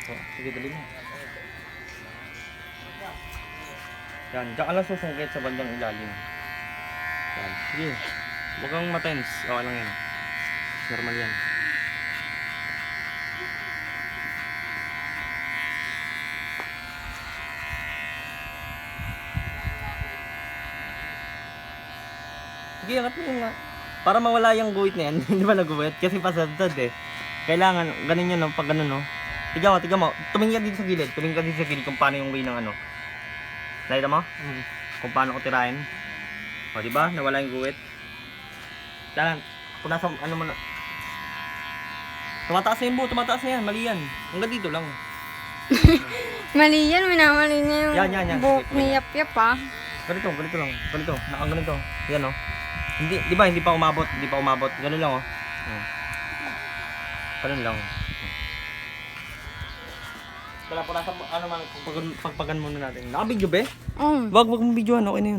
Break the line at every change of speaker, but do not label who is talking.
Oh, sige, dali mo. Yan, diyan ka lang susungkit sa bandang ilalim. Yan, sige. Huwag kang matense. Okay lang yan. Normal yan. Sige, angat mo yung nga. Para mawala yung guhit na yan. Hindi ba nag-guhit? Kasi pasadad eh. Kailangan, ganun yun, no? Pag ganun, no? Tiga mo. Tumingin ka dito sa gilid. Tumingin ka dito sa gilid kung paano yung way ng ano. Nakita mo? Kung paano ko tirahin. O, diba? Nawala yung guhit. Kailangan, kung nasa, ano mo na. Tumataas na yung buo, tumataas na yan. Mali yan. Hanggang dito lang.
Mali yan, minamali niya yung
Yan.
buhok
Sige,
ni Yap-Yap ah.
Ganito lang. Ganito. Nakaganito. Yan, oh. Hindi, di ba? Hindi pa umabot. Ganun lang, oh. Ganun lang. Wala po nasa, ano man, pagpagan muna natin. Naka-video ba?
Oo.
Wag mong videohan, okay na yun.